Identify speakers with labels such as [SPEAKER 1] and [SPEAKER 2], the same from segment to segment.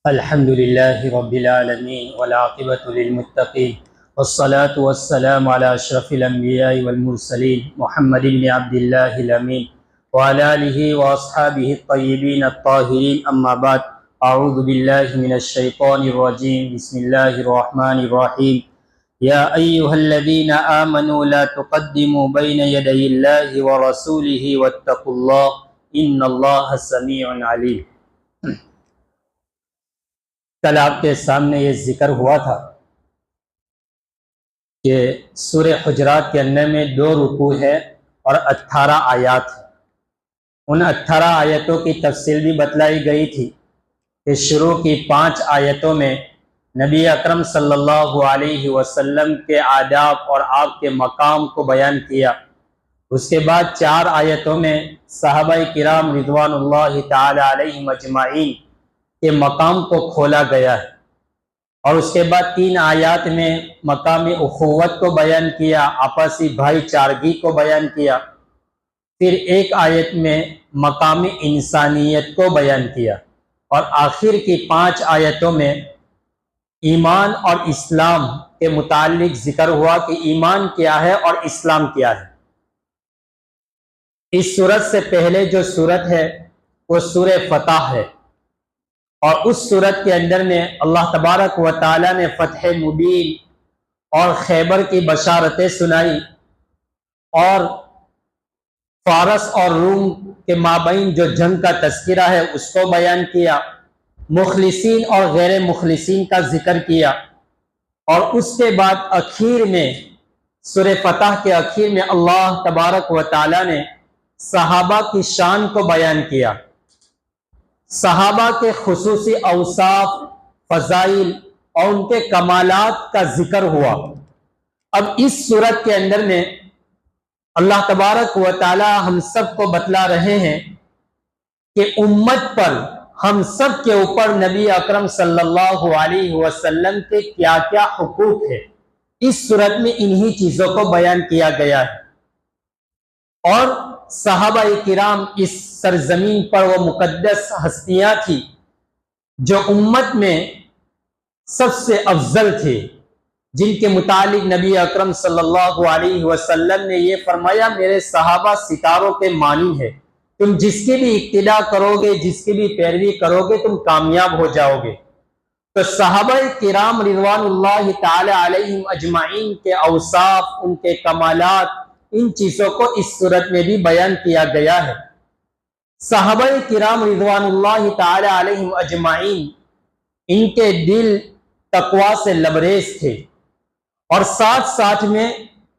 [SPEAKER 1] الحمد لله رب العالمين والعاقبة للمتقين والصلاة والسلام على أشرف الأنبياء والمرسلين محمد بن عبد الله الأمين وعلى آله وأصحابه الطيبين الطاهرين أما بعد أعوذ بالله من الشيطان الرجيم بسم الله الرحمن الرحيم يا أيها الذين آمنوا لا تقدموا بين يدي الله ورسوله واتقوا الله إن الله سميع عليم۔ کل آپ کے سامنے یہ ذکر ہوا تھا کہ سورہ حجرات کے اندر میں 2 رکوع ہے اور 18 آیات ہیں۔ ان 18 آیتوں کی تفصیل بھی بتلائی گئی تھی کہ شروع کی 5 آیتوں میں نبی اکرم صلی اللہ علیہ وسلم کے آداب اور آپ کے مقام کو بیان کیا۔ اس کے بعد 4 آیتوں میں صحابہ کرام رضوان اللہ تعالی علیہم اجمعین کے مقام کو کھولا گیا ہے، اور اس کے بعد 3 آیات میں مقام اخوت کو بیان کیا، آپسی بھائی چارگی کو بیان کیا، پھر 1 آیت میں مقام انسانیت کو بیان کیا، اور آخر کی 5 آیتوں میں ایمان اور اسلام کے متعلق ذکر ہوا کہ ایمان کیا ہے اور اسلام کیا ہے۔ اس سورت سے پہلے جو سورت ہے وہ سورہ فتح ہے، اور اس سورت کے اندر میں اللہ تبارک و تعالیٰ نے فتح مبین اور خیبر کی بشارتیں سنائی، اور فارس اور روم کے مابین جو جنگ کا تذکرہ ہے اس کو بیان کیا، مخلصین اور غیر مخلصین کا ذکر کیا، اور اس کے بعد اخیر میں سورہ فتح کے اخیر میں اللہ تبارک و تعالیٰ نے صحابہ کی شان کو بیان کیا، صحابہ کے خصوصی اوصاف، فضائل اور ان کے کمالات کا ذکر ہوا۔ اب اس صورت کے اندر میں اللہ تبارک و تعالی ہم سب کو بتلا رہے ہیں کہ امت پر، ہم سب کے اوپر نبی اکرم صلی اللہ علیہ وسلم کے کیا کیا حقوق ہے۔ اس صورت میں انہی چیزوں کو بیان کیا گیا ہے، اور صحابہ کرام اس سرزمین پر وہ مقدس ہستیاں تھی جو امت میں سب سے افضل تھے، جن کے متعلق نبی اکرم صلی اللہ علیہ وسلم نے یہ فرمایا میرے صحابہ ستاروں کے مانی ہے، تم جس کی بھی اقتداء کرو گے، جس کی بھی پیروی کرو گے تم کامیاب ہو جاؤ گے۔ تو صحابہ کرام رضوان اللہ تعالی علیہم اجمعین کے اوصاف، ان کے کمالات، ان چیزوں کو اس صورت میں بھی بیان کیا گیا ہے۔ صحابہ کرام رضوان اللہ تعالی علیہم اجمعین، ان کے دل تقوی سے لبریز تھے، اور ساتھ ساتھ میں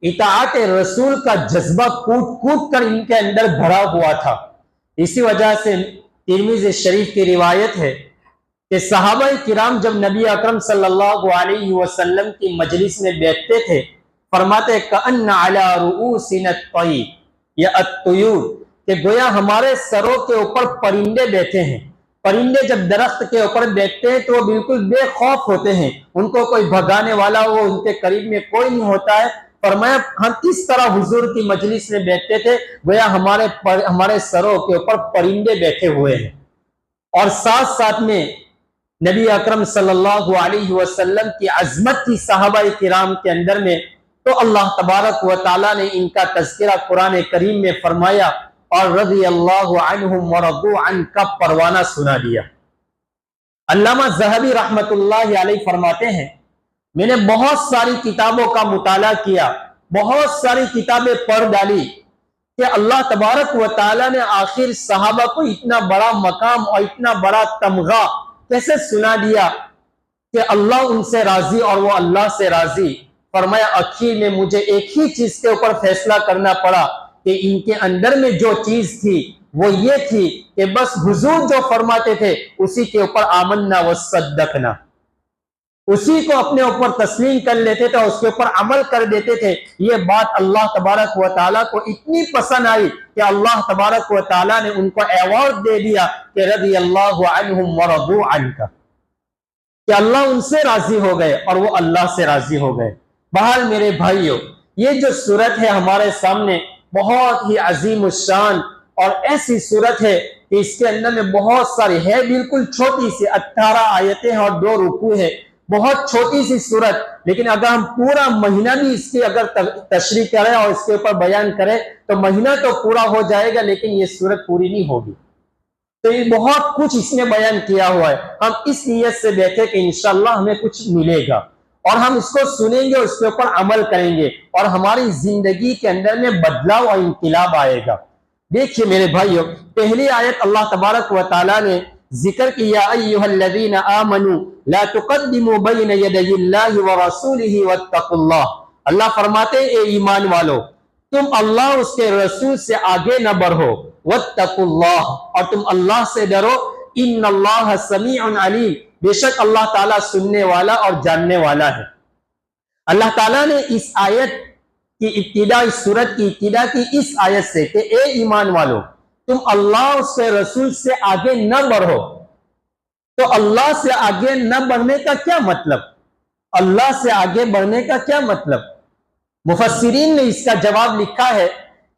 [SPEAKER 1] اطاعت رسول کا جذبہ کود کود کر ان کے اندر بھرا ہوا تھا۔ اسی وجہ سے ترمذی شریف کی روایت ہے کہ صحابہ کرام جب نبی اکرم صلی اللہ علیہ وسلم کی مجلس میں بیٹھتے تھے فرماتے کأن علی رؤوسنا الطیر یا الطیور، کہ گویا ہمارے سروں کے اوپر پرندے بیٹھے ہیں۔ پرندے جب درخت کے اوپر بیٹھتے ہیں تو وہ بالکل بے خوف ہوتے ہیں، ان کو کوئی بھگانے والا وہ ان کے قریب میں کوئی نہیں ہوتا ہے۔ فرمایا ہم اس طرح حضور کی مجلس میں بیٹھتے تھے گویا ہمارے سروں کے اوپر پرندے بیٹھے ہوئے ہیں۔ اور ساتھ ساتھ میں نبی اکرم صلی اللہ علیہ وسلم کی عظمت تھی صحابہ کرام کے اندر میں، تو اللہ تبارک و تعالیٰ نے ان کا تذکرہ قرآن کریم میں فرمایا، اور رضی اللہ عنہم ورضوا عنہ کا پروانہ سنا دیا۔ علامہ ذہبی رحمت اللہ علیہ فرماتے ہیں میں نے بہت ساری کتابوں کا مطالعہ کیا، بہت ساری کتابیں پڑھ ڈالی کہ اللہ تبارک و تعالیٰ نے آخر صحابہ کو اتنا بڑا مقام اور اتنا بڑا تمغہ کیسے سنا دیا کہ اللہ ان سے راضی اور وہ اللہ سے راضی۔ فرمایا آخر میں مجھے ایک ہی چیز کے اوپر فیصلہ کرنا پڑا کہ ان کے اندر میں جو چیز تھی وہ یہ تھی کہ بس حضور جو فرماتے تھے اسی کے اوپر آمنا وصدقنا، اسی کو اپنے اوپر تسلیم کر لیتے تھے، اس کے اوپر عمل کر دیتے تھے۔ یہ بات اللہ تبارک و تعالیٰ کو اتنی پسند آئی کہ اللہ تبارک و تعالیٰ نے ان کو ایوارڈ دے دیا کہ رضی اللہ عنہم ورضوا عنہ، کہ اللہ ان سے راضی ہو گئے اور وہ اللہ سے راضی ہو گئے۔ بہرحال میرے بھائیوں، یہ جو صورت ہے ہمارے سامنے بہت ہی عظیم الشان اور ایسی صورت ہے کہ اس کے اندر میں بہت ساری ہے، بالکل چھوٹی سی 18 آیتیں ہیں اور 2 رکوع ہے، بہت چھوٹی سی سورت، لیکن اگر ہم پورا مہینہ بھی اس کی اگر تشریح کریں اور اس کے اوپر بیان کریں تو مہینہ تو پورا ہو جائے گا، لیکن یہ سورت پوری نہیں ہوگی۔ تو یہ بہت کچھ اس میں بیان کیا ہوا ہے، ہم اس نیت سے بیٹھے کہ انشاءاللہ ہمیں کچھ ملے گا اور ہم اس کو سنیں گے اور اس کے اوپر عمل کریں گے اور ہماری زندگی کے اندر میں بدلاؤ اور انقلاب آئے گا۔ دیکھیے میرے بھائیو، پہلی آیت اللہ تبارک و تعالیٰ نے ذکر کیا، ایھا الذین آمنوا لا تقدموا بین یدی اللہ ورسولہ واتقوا اللہ۔ اللہ فرماتے ہیں اے ایمان والو، تم اللہ اس کے رسول سے آگے نہ بڑھو، واتقوا اللہ، اور تم اللہ سے ڈرو، ان اللہ سمیع علیم، بے شک اللہ تعالیٰ سننے والا اور جاننے والا ہے۔ اللہ تعالیٰ نے اس آیت کی ابتدا، اس سورت کی ابتدا کی اس آیت سے کہ اے ایمان والو، تم اللہ اس کے رسول سے آگے نہ بڑھو۔ تو اللہ سے آگے نہ بڑھنے کا کیا مطلب؟ اللہ سے آگے بڑھنے کا کیا مطلب؟ مفسرین نے اس کا جواب لکھا ہے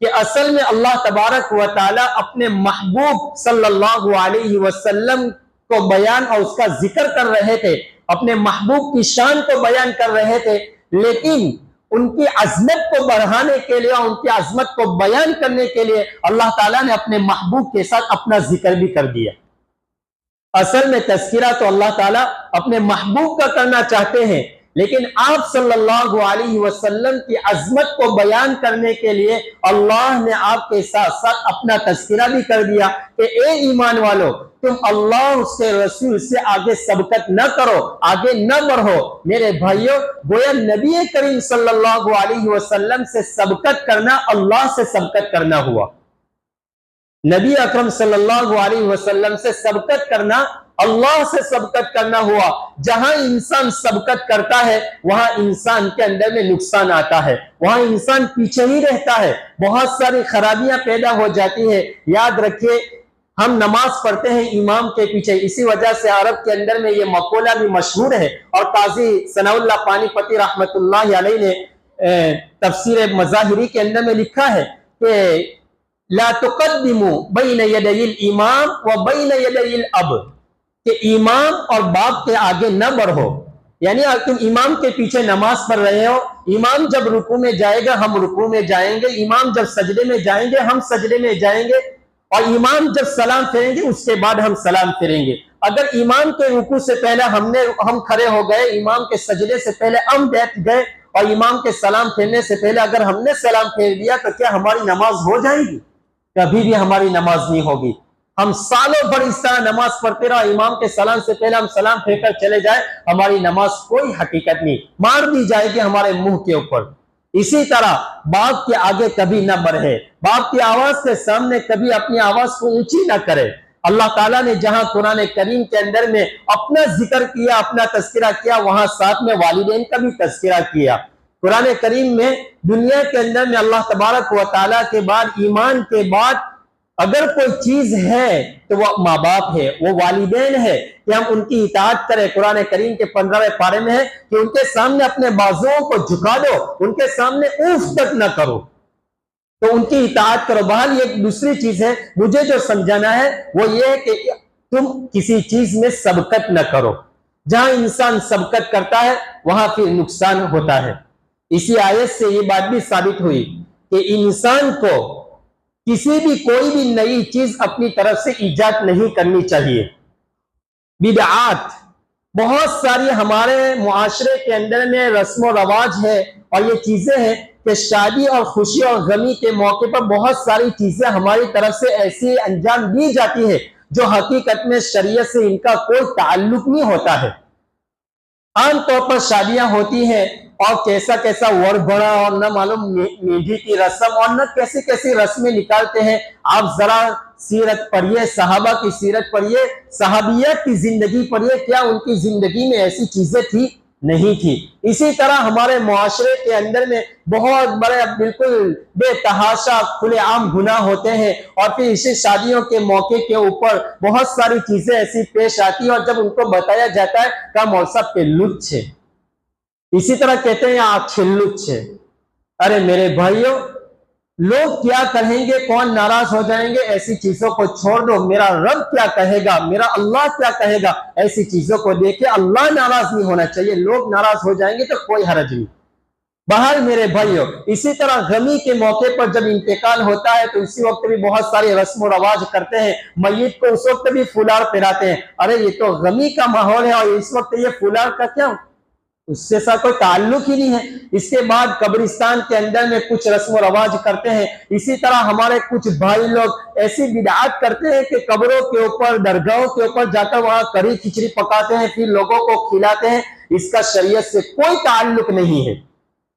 [SPEAKER 1] کہ اصل میں اللہ تبارک و تعالیٰ اپنے محبوب صلی اللہ علیہ وسلم کو بیان اور اس کا ذکر کر رہے تھے، اپنے محبوب کی شان کو بیان کر رہے تھے، لیکن ان کی عظمت کو بڑھانے کے لیے اور ان کی عظمت کو بیان کرنے کے لیے اللہ تعالیٰ نے اپنے محبوب کے ساتھ اپنا ذکر بھی کر دیا۔ اصل میں تذکرہ تو اللہ تعالیٰ اپنے محبوب کا کرنا چاہتے ہیں، لیکن آپ صلی اللہ علیہ وسلم کی عظمت کو بیان کرنے کے لیے اللہ نے آپ کے ساتھ ساتھ اپنا تذکرہ بھی کر دیا کہ اے ایمان والو، تم اللہ اس کے رسول سے آگے سبقت نہ کرو، آگے نہ بڑھو۔ میرے بھائیو، گویا نبی کریم صلی اللہ علیہ وسلم سے سبقت کرنا اللہ سے سبقت کرنا ہوا۔ نبی اکرم صلی اللہ علیہ وسلم سے سبقت کرنا اللہ سے سبقت کرنا ہوا۔ جہاں انسان سبقت کرتا ہے وہاں انسان کے اندر میں نقصان آتا ہے، وہاں انسان پیچھے ہی رہتا ہے، بہت ساری خرابیاں پیدا ہو جاتی ہے۔ یاد رکھیے، ہم نماز پڑھتے ہیں امام کے پیچھے، اسی وجہ سے عرب کے اندر میں یہ مقولہ بھی مشہور ہے، اور قاضی ثناء اللہ پانی پتی رحمت اللہ علیہ نے تفسیر مظاہری کے اندر میں لکھا ہے کہ لا تقدموا بین یدی الامام و بین یدی الاب، کہ امام اور باپ کے آگے نہ بڑھو۔ یعنی تم امام کے پیچھے نماز پڑھ رہے ہو، امام جب رکوع میں جائے گا ہم رکوع میں جائیں گے، امام جب سجدے میں جائیں گے ہم سجدے میں جائیں گے، اور امام جب سلام پھیریں گے اس کے بعد ہم سلام پھیریں گے۔ اگر امام کے رکوع سے پہلے ہم کھڑے ہو گئے، امام کے سجدے سے پہلے ہم بیٹھ گئے، اور امام کے سلام پھیرنے سے پہلے اگر ہم نے سلام پھیر دیا تو کیا ہماری نماز ہو جائے گی؟ کبھی بھی ہماری نماز نہیں ہوگی۔ ہم سالوں بھر اس طرح نماز پڑھتے رہا، امام کے سلام سے پہلے ہم سلام پھیر کر چلے جائے، ہماری نماز کوئی حقیقت نہیں، مار دی جائے گی ہمارے منہ کے اوپر۔ اسی طرح باپ کے آگے کبھی نہ بڑھے، باپ کی آواز کے سامنے کبھی اپنی آواز کو اونچی نہ کرے۔ اللہ تعالیٰ نے جہاں قرآن کریم کے اندر میں اپنا ذکر کیا، اپنا تذکرہ کیا، وہاں ساتھ میں والدین کا بھی تذکرہ کیا۔ قرآن کریم میں دنیا کے اندر میں اللہ تبارک و تعالیٰ کے بعد، ایمان کے بعد اگر کوئی چیز ہے تو وہ ماں باپ ہے، وہ والدین ہے، کہ ہم ان کی اطاعت کریں۔ قرآن کریم کے 15ویں پارے میں ہے کہ ان کے سامنے اپنے بازوؤں کو جھکا دو، ان کے سامنے اوف تک نہ کرو، تو ان کی اطاعت کرو۔ بہرحال یہ دوسری چیز ہے، مجھے جو سمجھانا ہے وہ یہ ہے کہ تم کسی چیز میں سبقت نہ کرو۔ جہاں انسان سبقت کرتا ہے وہاں پھر نقصان ہوتا ہے۔ اسی آیت سے یہ بات بھی ثابت ہوئی کہ انسان کو کسی بھی کوئی بھی نئی چیز اپنی طرف سے ایجاد نہیں کرنی چاہیے۔ بدعات بہت ساری ہمارے معاشرے کے اندر میں رسم و رواج ہے، اور یہ چیزیں ہیں کہ شادی اور خوشی اور غمی کے موقع پر بہت ساری چیزیں ہماری طرف سے ایسی انجام دی جاتی ہے جو حقیقت میں شریعت سے ان کا کوئی تعلق نہیں ہوتا ہے۔ عام طور پر شادیاں ہوتی ہیں اور کیسا کیسا ور بڑا اور نہ معلوم مہندی کی رسم اور نہ کیسی کیسی رسمیں نکالتے ہیں۔ آپ ذرا سیرت پڑھیے، صحابہ کی سیرت پڑھیے، صحابیات کی زندگی پڑھیے، کیا ان کی زندگی میں ایسی چیزیں تھی؟ نہیں تھی۔ اسی طرح ہمارے معاشرے کے اندر میں بہت بڑے بالکل بے تحاشا کھلے عام گناہ ہوتے ہیں، اور پھر اسی شادیوں کے موقع کے اوپر بہت ساری چیزیں ایسی پیش آتی ہیں، اور جب ان کو بتایا جاتا ہے کہ مول صاحب پہ لچ ہے، اسی طرح کہتے ہیں آپ چھلچ ہے۔ ارے میرے بھائیوں، لوگ کیا کہیں گے، کون ناراض ہو جائیں گے، ایسی چیزوں کو چھوڑ دو، میرا رب کیا کہے گا، میرا اللہ کیا کہے گا، ایسی چیزوں کو دیکھے اللہ ناراض نہیں ہونا چاہیے۔ لوگ ناراض ہو جائیں گے تو کوئی حرج نہیں۔ بہر میرے بھائیوں، اسی طرح غمی کے موقع پر جب انتقال ہوتا ہے تو اسی وقت بھی بہت سارے رسم و رواج کرتے ہیں، میت کو اس وقت بھی فولار پہناتے ہیں۔ ارے یہ تو غمی کا ماحول ہے اور اس وقت یہ فولار کا کیا، اس سے ساتھ کوئی تعلق ہی نہیں ہے۔ اس کے بعد قبرستان کے اندر میں کچھ رسم و رواج کرتے ہیں۔ اسی طرح ہمارے کچھ بھائی لوگ ایسی بدعات کرتے ہیں کہ قبروں کے اوپر، درگاہوں کے اوپر جا کر وہاں کڑھی کھچڑی پکاتے ہیں، پھر لوگوں کو کھلاتے ہیں۔ اس کا شریعت سے کوئی تعلق نہیں ہے۔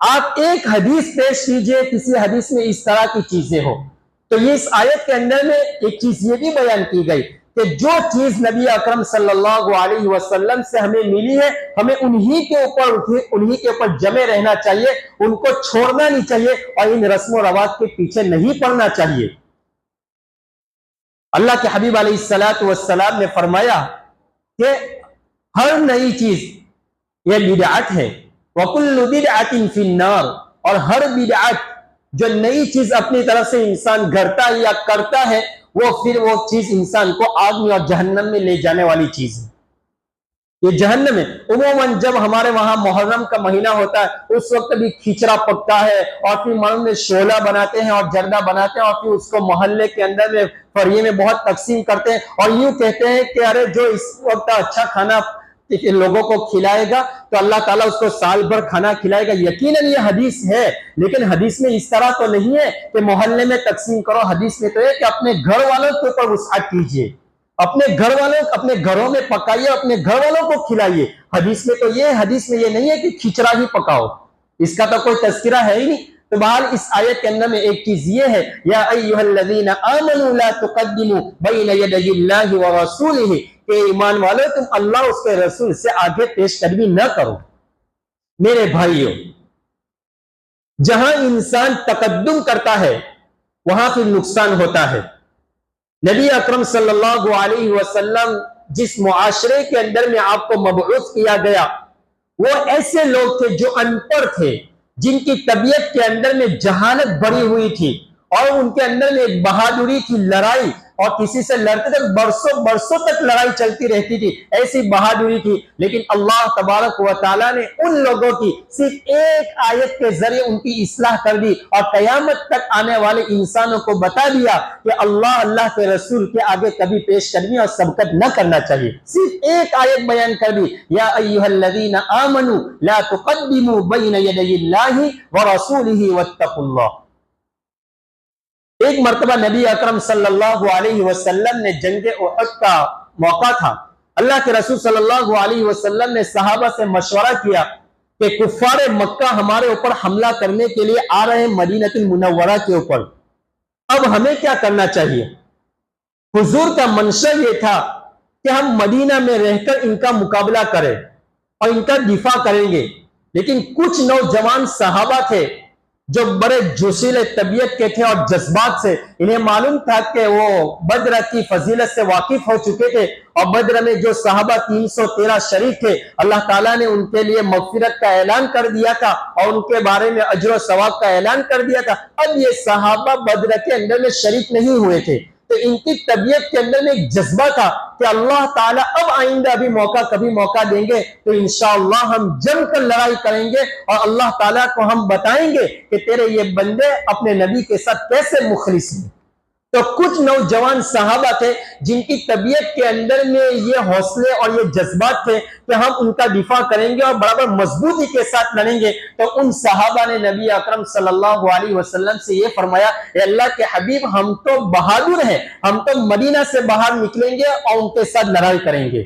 [SPEAKER 1] آپ ایک حدیث پیش کیجئے، کسی حدیث میں اس طرح کی چیزیں ہو تو یہ اس آیت کے اندر میں ایک چیز یہ بھی بیان کی گئی کہ جو چیز نبی اکرم صلی اللہ علیہ وسلم سے ہمیں ملی ہے، ہمیں انہی کے اوپر جمے رہنا چاہیے، ان کو چھوڑنا نہیں چاہیے اور ان رسم و رواج کے پیچھے نہیں پڑنا چاہیے۔ اللہ کے حبیب علیہ السلام نے فرمایا کہ ہر نئی چیز یہ بدعت ہے، وَكُلُّ بِدْعَةٍ فِي النَّارِ، اور ہر بدعت جو نئی چیز اپنی طرف سے انسان گھڑتا ہے یا کرتا ہے وہ چیز انسان کو آگ میں اور جہنم میں لے جانے والی چیز ہے۔ یہ جہنم ہے۔ عموماً جب ہمارے وہاں محرم کا مہینہ ہوتا ہے اس وقت بھی کھچڑا پکتا ہے اور پھر مرد میں شعلہ بناتے ہیں اور جردہ بناتے ہیں اور پھر اس کو محلے کے اندر میں فریے میں بہت تقسیم کرتے ہیں اور یوں کہتے ہیں کہ ارے جو اس وقت اچھا کھانا لوگوں کو کھلائے گا تو اللہ تعالیٰ اس کو سال بھر کھانا کھلائے گا۔ یقیناً یہ حدیث ہے، لیکن حدیث میں اس طرح تو نہیں ہے کہ محلے میں تقسیم کرو۔ حدیث میں تو ہے کہ اپنے گھر والوں کے اوپر وسعت کیجئے، اپنے گھروں میں پکائیے، اپنے گھر والوں کو کھلائیے۔ حدیث میں یہ نہیں ہے کہ کھچڑا ہی پکاؤ، اس کا تو کوئی تذکرہ ہے ہی نہیں۔ تو بہرحال اس آیت کے اندر میں ایک چیز یہ ہے، یا ایھا الذین آمنوا لا تقدموا بین یدی اللہ ورسولہ، کہ ایمان والے تم اللہ اس کے رسول سے آگے پیش قدمی نہ کرو۔ میرے بھائیوں، جہاں انسان تقدم کرتا ہے وہاں پھر نقصان ہوتا ہے۔ نبی اکرم صلی اللہ علیہ وسلم جس معاشرے کے اندر میں آپ کو مبعوث کیا گیا وہ ایسے لوگ تھے جو ان پڑھ تھے، جن کی طبیعت کے اندر میں جہالت بڑی ہوئی تھی اور ان کے اندر میں ایک بہادری کی لڑائی، اور کسی سے لڑتے تھے برسوں تک لڑائی چلتی رہتی تھی، ایسی بہادری تھی۔ لیکن اللہ تبارک و تعالیٰ نے ان لوگوں کی صرف ایک آیت کے ذریعے ان کی اصلاح کر دی اور قیامت تک آنے والے انسانوں کو بتا دیا کہ اللہ کے رسول کے آگے کبھی پیش قدمی اور سبقت نہ کرنا چاہیے۔ صرف ایک آیت بیان کر دی، یا ایھا الذین آمنوا لا تقدموا بین یدی اللہ ورسولہ واتقوا اللہ۔ ایک مرتبہ نبی اکرم صلی اللہ علیہ وسلم نے جنگ احد کا موقع تھا۔ اللہ کے رسول صلی اللہ علیہ وسلم نے صحابہ سے مشورہ کیا کہ کفار مکہ ہمارے اوپر حملہ کرنے کے لیے آ رہے ہیں مدینہ المنورہ کے اوپر، اب ہمیں کیا کرنا چاہیے؟ حضور کا منشا یہ تھا کہ ہم مدینہ میں رہ کر ان کا مقابلہ کریں اور ان کا دفاع کریں گے، لیکن کچھ نوجوان صحابہ تھے جو بڑے جوشیل طبیعت کے تھے اور جذبات سے، انہیں معلوم تھا کہ وہ بدر کی فضیلت سے واقف ہو چکے تھے اور بدر میں جو صحابہ 313 شریک تھے اللہ تعالیٰ نے ان کے لیے مغفرت کا اعلان کر دیا تھا اور ان کے بارے میں اجر و ثواب کا اعلان کر دیا تھا۔ اب یہ صحابہ بدر کے اندر میں شریک نہیں ہوئے تھے تو ان کی طبیعت کے اندر میں ایک جذبہ تھا کہ اللہ تعالیٰ اب آئندہ کبھی موقع دیں گے تو انشاءاللہ ہم جم کر لڑائی کریں گے اور اللہ تعالیٰ کو ہم بتائیں گے کہ تیرے یہ بندے اپنے نبی کے ساتھ کیسے مخلص ہیں۔ تو کچھ نوجوان صحابہ تھے جن کی طبیعت کے اندر میں یہ حوصلے اور یہ جذبات تھے کہ ہم ان کا دفاع کریں گے اور برابر مضبوطی کے ساتھ لڑیں گے۔ تو ان صحابہ نے نبی اکرم صلی اللہ علیہ وسلم سے یہ فرمایا، اے اللہ کے حبیب ہم تو بہادر ہیں، ہم تو مدینہ سے باہر نکلیں گے اور ان کے ساتھ لڑائی کریں گے۔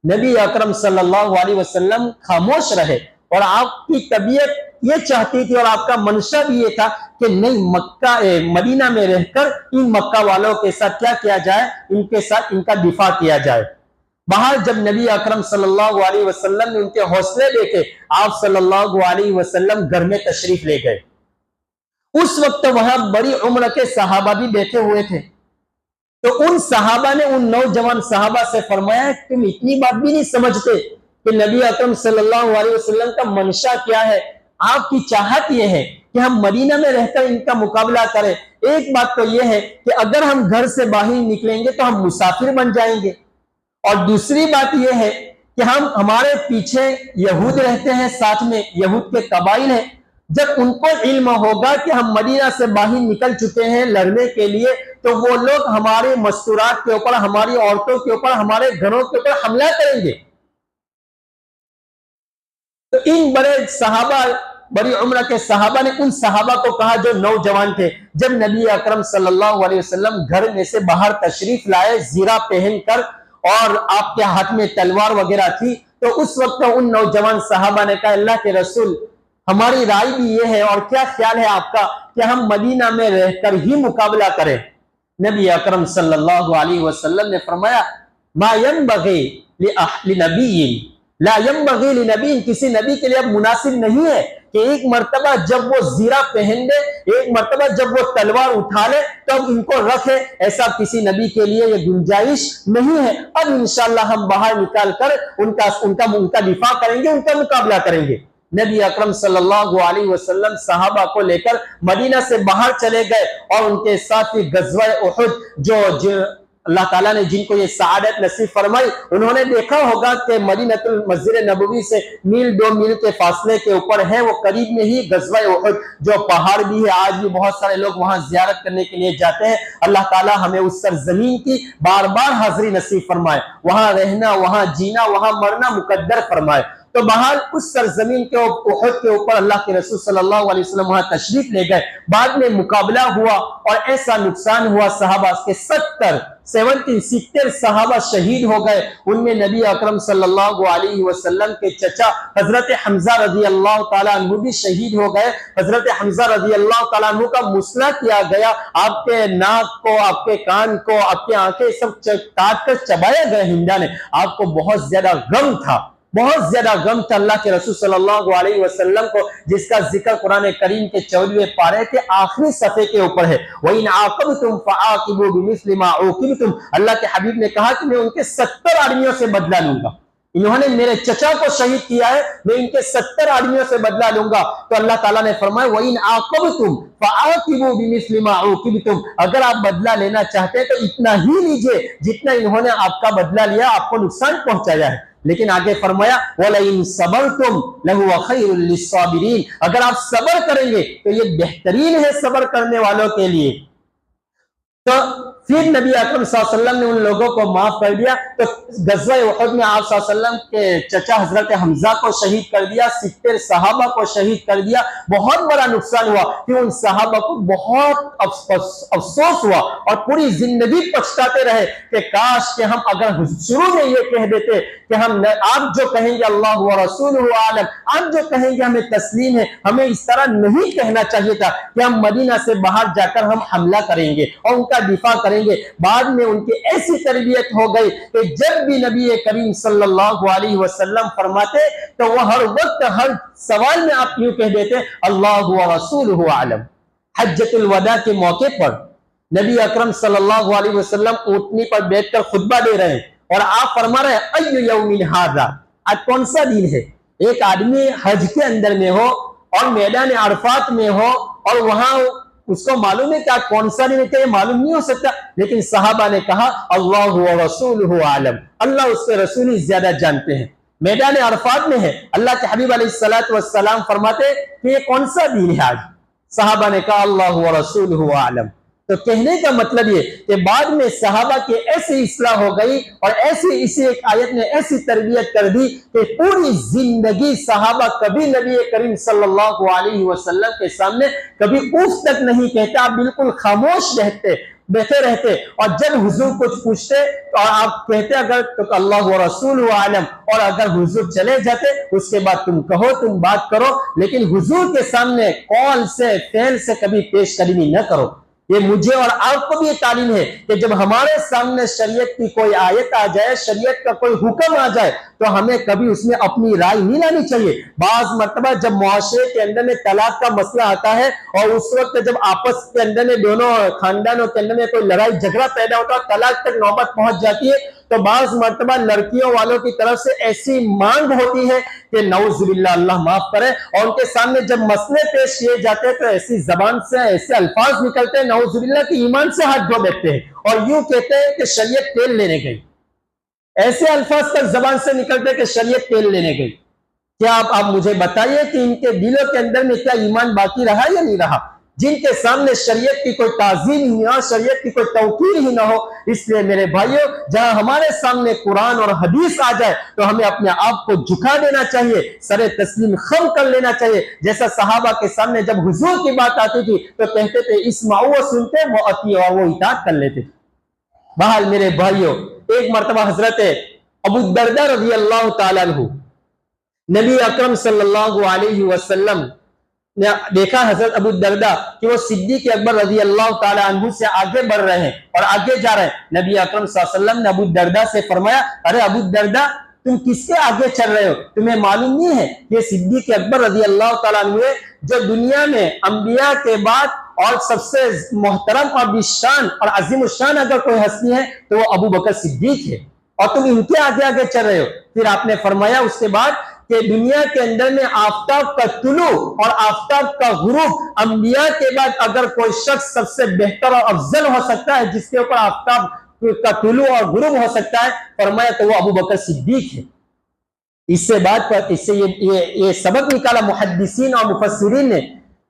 [SPEAKER 1] نبی اکرم صلی اللہ علیہ وسلم خاموش رہے اور آپ کی طبیعت یہ چاہتی تھی اور آپ کا منشا بھی یہ تھا کہ نہیں مدینہ میں رہ کر ان مکہ والوں کے ساتھ کیا کیا جائے، ان کے ساتھ ان کا دفاع کیا جائے۔ باہر جب نبی اکرم صلی اللہ علیہ وسلم نے ان کے حوصلے دیکھے، آپ صلی اللہ علیہ وسلم گھر میں تشریف لے گئے۔ اس وقت وہاں بڑی عمر کے صحابہ بھی بیٹھے ہوئے تھے، تو ان صحابہ نے ان نوجوان صحابہ سے فرمایا تم اتنی بات بھی نہیں سمجھتے کہ نبی اکرم صلی اللہ علیہ وسلم کا منشا کیا ہے؟ آپ کی چاہت یہ ہے کہ ہم مدینہ میں رہ کر ان کا مقابلہ کریں؟ ایک بات تو یہ ہے کہ اگر ہم گھر سے باہر نکلیں گے تو ہم مسافر بن جائیں گے، اور دوسری بات یہ ہے کہ ہمارے پیچھے یہود رہتے ہیں، ساتھ میں یہود کے قبائل ہیں، جب ان کو علم ہوگا کہ ہم مدینہ سے باہر نکل چکے ہیں لڑنے کے لیے، تو وہ لوگ ہمارے مستورات کے اوپر، ہماری عورتوں کے اوپر، ہمارے گھروں کے اوپر حملہ کریں گے۔ تو ان بڑے صحابہ، بڑی عمر کے صحابہ نے ان صحابہ کو کہا جو نوجوان تھے، جب نبی اکرم صلی اللہ علیہ وسلم گھر میں سے باہر تشریف لائے زیرہ پہن کر اور آپ کے ہاتھ میں تلوار وغیرہ تھی، تو اس وقت ان نوجوان صحابہ نے کہا اللہ کے رسول ہماری رائے بھی یہ ہے، اور کیا خیال ہے آپ کا کہ ہم مدینہ میں رہ کر ہی مقابلہ کریں؟ نبی اکرم صلی اللہ علیہ وسلم نے فرمایا ما ينبغي لنبی لا ينبغي لنبی، کسی نبی کے لیے اب مناسب نہیں ہے کہ ایک مرتبہ جب وہ زیرہ پہن لے، ایک مرتبہ جب وہ تلوار اٹھا لے تو اب ان کو رکھے، ایسا کسی نبی کے لیے یہ گنجائش نہیں ہے۔ اب انشاءاللہ ہم باہر نکال کر ان کا دفاع کریں گے، ان کا مقابلہ کریں گے۔ نبی اکرم صلی اللہ علیہ وسلم صحابہ کو لے کر مدینہ سے باہر چلے گئے، اور ان کے ساتھ ہی غزوہ احد جو اللہ تعالیٰ نے جن کو یہ سعادت نصیب فرمائی، انہوں نے دیکھا ہوگا کہ مدینہ المسجد نبوی سے میل 2 میل کے فاصلے کے اوپر ہے، وہ قریب میں ہی غزوہ احد جو پہاڑ بھی ہے، آج بھی بہت سارے لوگ وہاں زیارت کرنے کے لیے جاتے ہیں۔ اللہ تعالیٰ ہمیں اس سرزمین کی بار بار حاضری نصیب فرمائے، وہاں رہنا، وہاں جینا، وہاں مرنا مقدر فرمائے۔ تو بہرحال اس سرزمین کے احد کے اوپر اللہ کے رسول صلی اللہ علیہ وسلم وہاں تشریف لے گئے، بعد میں مقابلہ ہوا اور ایسا نقصان ہوا، صحابہ کے 70 صحابہ شہید ہو گئے۔ ان میں نبی اکرم صلی اللہ علیہ وسلم کے چچا حضرت حمزہ رضی اللہ تعالیٰ عنہ بھی شہید ہو گئے۔ حضرت حمزہ رضی اللہ تعالیٰ عنہ کا مسئلہ کیا گیا، آپ کے ناک کو، آپ کے کان کو، آپ کی آنکھیں سب کاٹ کر چبایا گیا ہندا نے۔ آپ کو بہت زیادہ غم تھا، بہت زیادہ غم تھا اللہ کے رسول صلی اللہ علیہ وسلم کو، جس کا ذکر قرآن کریم کے 14ویں پارے کے آخری صفحے کے اوپر ہے۔ وَإِنْ عَاقَبْتُمْ فَعَاقِبُوا بِمِثْلِ مَا عُوقِبْتُمْ، اللہ کے حبیب نے کہا کہ میں ان کے 70 آدمیوں سے بدلہ لوں گا۔ انہوں نے میرے چچا کو شہید کیا ہے، میں ان کے 70 آدمیوں سے بدلہ لوں گا۔ تو اللہ تعالیٰ نے فرمایا وَإِنْ عَاقَبْتُمْ فَعَاقِبُوا بِمِثْلِ مَا عُوقِبْتُمْ، اگر آپ بدلہ لینا چاہتے ہیں تو اتنا ہی لیجئے جتنا انہوں نے آپ کا بدلہ لیا، آپ کو نقصان پہنچایا ہے۔ لیکن آگے فرمایا وَلَئِن صَبَرْتُمْ لَهُوَ خَيْرٌ لِلصَّابِرِينَ، اگر آپ صبر کریں گے تو یہ بہترین ہے صبر کرنے والوں کے لیے۔ تو پھر نبی اکرم صلی اللہ علیہ وسلم نے ان لوگوں کو معاف کر دیا۔ تو غزوہ احد میں آپ صلی اللہ علیہ وسلم کے چچا حضرت حمزہ کو شہید کر دیا، 70 صحابہ کو شہید کر دیا، بہت بڑا نقصان ہوا۔ پھر ان صحابہ کو بہت افسوس ہوا اور پوری زندگی پچھتاتے رہے کہ کاش کہ ہم اگر شروع میں یہ کہہ دیتے کہ آپ جو کہیں گے اللہ و رسولہ عالم، آپ جو کہیں گے ہمیں تسلیم ہے، ہمیں اس طرح نہیں کہنا چاہیے تھا کہ ہم مدینہ سے باہر جا کر ہم حملہ کریں گے اور ان کا دفاع کریں گے۔ بعد میں ان کی ایسی تربیت ہو گئی کہ جب بھی نبی کریم صلی اللہ علیہ وسلم فرماتے تو وہ ہر وقت ہر سوال میں آپ یوں کہہ دیتے اللہ و رسولہ عالم۔ حجۃ الوداع کے موقع پر نبی اکرم صلی اللہ علیہ وسلم اونٹنی پر بیٹھ کر خطبہ دے رہے ہیں اور آپ فرما رہے ہیں ای یوم ھذا، آج کون سا دن ہے؟ ایک آدمی حج کے اندر میں ہو اور میدان عرفات میں ہو اور وہاں اس کو معلوم ہے کہ آج کون سا دن ہے، کہ یہ معلوم نہیں ہو سکتا، لیکن صحابہ نے کہا اللہ و رسولہ عالم، اللہ اس کے رسول ہی زیادہ جانتے ہیں۔ میدان عرفات میں ہے، اللہ کے حبیب علیہ السلام فرماتے کہ یہ کون سا دن ہے آج؟ صحابہ نے کہا اللہ و رسولہ عالم۔ تو کہنے کا مطلب یہ کہ بعد میں صحابہ کی ایسی اصلاح ہو گئی اور اسی ایک آیت نے ایسی تربیت کر دی کہ پوری زندگی صحابہ کبھی نبی کریم صلی اللہ علیہ وسلم کے سامنے کبھی اف تک نہیں کہتے، آپ بالکل خاموش بیٹھے رہتے، اور جب حضور کچھ پوچھتے تو آپ کہتے اگر تو اللہ و رسول عالم، اور اگر حضور چلے جاتے اس کے بعد تم کہو، تم بات کرو، لیکن حضور کے سامنے قول سے فعل سے کبھی پیش قدمی نہ کرو۔ یہ مجھے اور آپ کو بھی یہ تعلیم ہے کہ جب ہمارے سامنے شریعت کی کوئی آیت آ جائے، شریعت کا کوئی حکم آ جائے، تو ہمیں کبھی اس میں اپنی رائے نہیں لانی چاہیے۔ بعض مرتبہ جب معاشرے کے اندر میں طلاق کا مسئلہ آتا ہے اور اس وقت جب آپس کے اندر میں دونوں خاندانوں کے اندر میں کوئی لڑائی جھگڑا پیدا ہوتا ہے، طلاق تک نوبت پہنچ جاتی ہے، تو بعض مرتبہ لڑکیوں والوں کی طرف سے ایسی مانگ ہوتی ہے کہ نعوذ باللہ اللہ معاف کرے، اور ان کے سامنے جب مسئلے پیش کیے جاتے ہیں تو ایسی زبان سے ایسے الفاظ نکلتے ہیں نعوذ باللہ کہ ایمان سے ہاتھ دھو بیٹھتے ہیں اور یوں کہتے ہیں کہ شریعت تیل لینے گئی۔ ایسے الفاظ تک زبان سے نکلتے ہیں کہ شریعت تیل لینے گئی۔ کیا آپ مجھے بتائیے کہ ان کے دلوں کے اندر میں کیا ایمان باقی رہا یا نہیں رہا؟ جن کے سامنے شریعت کی کوئی تعظیم ہی نہ ہو، شریعت کی کوئی توقیر ہی نہ ہو۔ اس لیے میرے بھائیوں، جہاں ہمارے سامنے قرآن اور حدیث آ جائے تو ہمیں اپنے آپ کو جھکا دینا چاہیے، سر تسلیم خم کر لینا چاہیے۔ جیسا صحابہ کے سامنے جب حضور کی بات آتی تھی تو کہتے تھے اسمعوا، وہ سنتے، وہ اطیعوا، اور وہ اطاعت کر لیتے تھے۔ بہرحال میرے بھائیوں، ایک مرتبہ حضرت ابو الدرداء رضی اللہ تعالیٰ عنہ، نبی اکرم صلی اللہ علیہ وسلم نے دیکھا حضرت ابو الدرداء کہ وہ صدیق اکبر رضی اللہ تعالی عنہ سے آگے بڑھ رہے ہیں اور آگے جا رہے ہیں۔ نبی اکرم صلی اللہ علیہ وسلم نے ابو الدرداء سے فرمایا، ارے ابو الدرداء، تم کس کے آگے چل رہے ہو؟ تمہیں معلوم نہیں ہے یہ صدیق اکبر رضی اللہ تعالی عنہ جو دنیا میں انبیاء کے بعد اور سب سے محترم اور بشان اور عظیم الشان اگر کوئی ہستی ہے تو وہ ابو بکر صدیق ہے، اور تم ان کے آگے آگے چل رہے ہو۔ پھر آپ نے فرمایا اس کے بعد کہ دنیا کے اندر میں آفتاب کا طلوع اور آفتاب کا غروب، انبیاء کے بعد اگر کوئی شخص سب سے بہتر اور افضل ہو سکتا ہے جس کے اوپر آفتاب کا طلوع اور غروب ہو سکتا ہے، فرمایا تو وہ ابو بکر صدیق ہے۔ اس سے یہ سبق نکالا محدثین اور مفسرین نے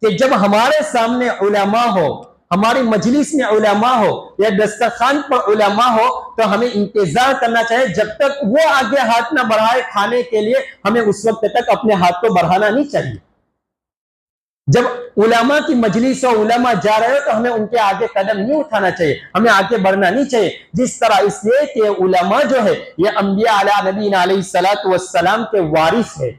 [SPEAKER 1] کہ جب ہمارے سامنے علماء ہو، ہماری مجلس میں علماء ہو یا دسترخوان پر علماء ہو تو ہمیں انتظار کرنا چاہیے، جب تک وہ آگے ہاتھ نہ بڑھائے کھانے کے لیے ہمیں اس وقت تک اپنے ہاتھ کو بڑھانا نہیں چاہیے۔ جب علماء کی مجلس اور علماء جا رہے ہو تو ہمیں ان کے آگے قدم نہیں اٹھانا چاہیے، ہمیں آگے بڑھنا نہیں چاہیے۔ جس طرح اس لیے کہ علماء جو ہے یہ انبیاء علیہ نبینا علیہ الصلوۃ والسلام کے وارث ہے،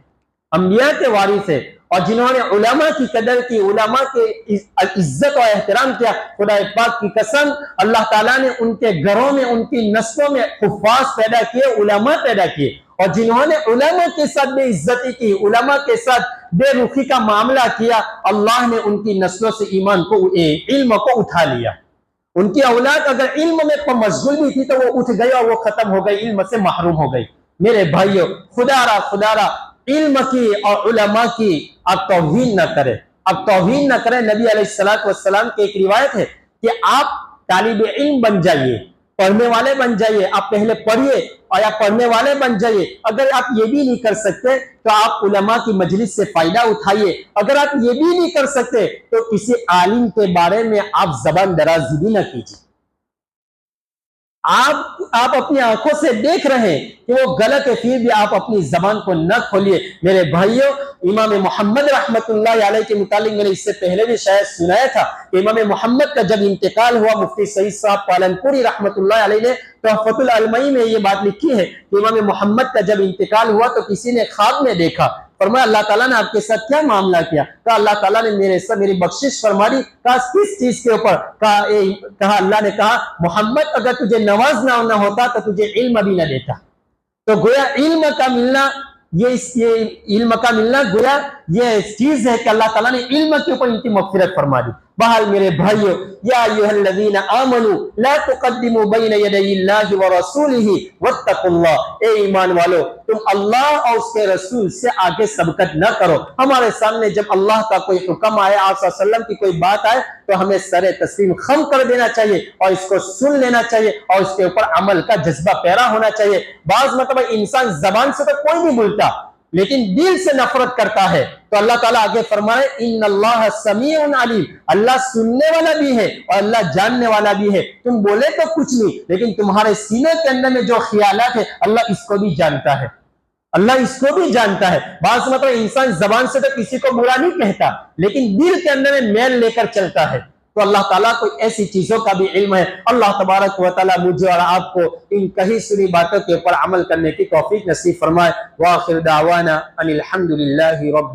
[SPEAKER 1] انبیاء کے وارث ہے، اور جنہوں نے علماء کی قدر کی، علماء کی عزت و احترام کیا، خدا پاک کی قسم اللہ تعالیٰ نے ان کے گھروں میں، ان کی نسلوں میں حفاظ پیدا کیے، علماء پیدا کیے، اور جنہوں نے علماء کے ساتھ بے عزتی کی، علماء کے ساتھ بے رخی کا معاملہ کیا، اللہ نے ان کی نسلوں سے ایمان کو، علم کو اٹھا لیا۔ ان کی اولاد اگر علم میں مشغول بھی تھی تو وہ اٹھ گئی اور وہ ختم ہو گئی، علم سے محروم ہو گئی۔ میرے بھائیوں، خدا را علم کی اور علماء کی آپ توہین نہ کریں، آپ توہین نہ کریں۔ نبی علیہ الصلوۃ والسلام کی ایک روایت ہے کہ آپ طالب علم بن جائیے، پڑھنے والے بن جائیے، آپ پہلے پڑھیے اور آپ پڑھنے والے بن جائیے۔ اگر آپ یہ بھی نہیں کر سکتے تو آپ علماء کی مجلس سے فائدہ اٹھائیے۔ اگر آپ یہ بھی نہیں کر سکتے تو کسی عالم کے بارے میں آپ زبان درازی بھی نہ کیجیے۔ آپ اپنی آنکھوں سے دیکھ رہے ہیں کہ وہ غلط ہے، پھر بھی آپ اپنی زبان کو نہ کھولیے۔ میرے بھائیوں، امام محمد رحمت اللہ علیہ کے متعلق میں نے اس سے پہلے بھی شاید سنایا تھا کہ امام محمد کا جب انتقال ہوا، مفتی سعید صاحب پالنپوری رحمت اللہ علیہ نے تحفۃ العلمی میں یہ بات لکھی ہے کہ امام محمد کا جب انتقال ہوا تو کسی نے خواب میں دیکھا، فرمایا اللہ تعالیٰ نے آپ کے ساتھ کیا معاملہ کیا؟ کہا اللہ تعالیٰ نے میری بخشش فرما دی۔ کہا کس چیز کے اوپر؟ کہا اللہ نے کہا محمد اگر تجھے نوازنا نہ ہوتا تو تجھے علم بھی نہ دیتا۔ تو گویا علم کا ملنا، یہ علم کا ملنا گویا یہ چیز ہے کہ اللہ تعالیٰ نے علم کے اوپر ان کی مغفرت فرما دی۔ بہرحال میرے بھائیو، یا ایھا الذین آمنوا لا تقدموا بین یدی اللہ ورسولہ واتقوا اللہ، اے ایمان والو تم اللہ اور اس کے رسول سے آگے سبقت نہ کرو۔ ہمارے سامنے جب اللہ کا کوئی حکم آئے، آپ صلی اللہ علیہ وسلم کی کوئی بات آئے تو ہمیں سر تسلیم خم کر دینا چاہیے اور اس کو سن لینا چاہیے اور اس کے اوپر عمل کا جذبہ پیرا ہونا چاہیے۔ بعض مرتبہ انسان زبان سے تو کوئی نہیں بولتا لیکن دل سے نفرت کرتا ہے، تو اللہ تعالیٰ آگے فرمائے ان اللہ سمیع علیم، اللہ سننے والا بھی ہے اور اللہ جاننے والا بھی ہے۔ تم بولے تو کچھ نہیں لیکن تمہارے سینے کے اندر میں جو خیالات ہے اللہ اس کو بھی جانتا ہے، اللہ اس کو بھی جانتا ہے۔ بعض مطلب انسان زبان سے تو کسی کو برا نہیں کہتا لیکن دل کے اندر میں میل لے کر چلتا ہے، تو اللہ تعالیٰ کو ایسی چیزوں کا بھی علم ہے۔ اللہ تبارک و تعالیٰ مجھے اور آپ کو ان کہی سنی باتوں کے اوپر عمل کرنے کی توفیق نصیب فرمائے۔ وآخر دعوانا ان الحمد للہ رب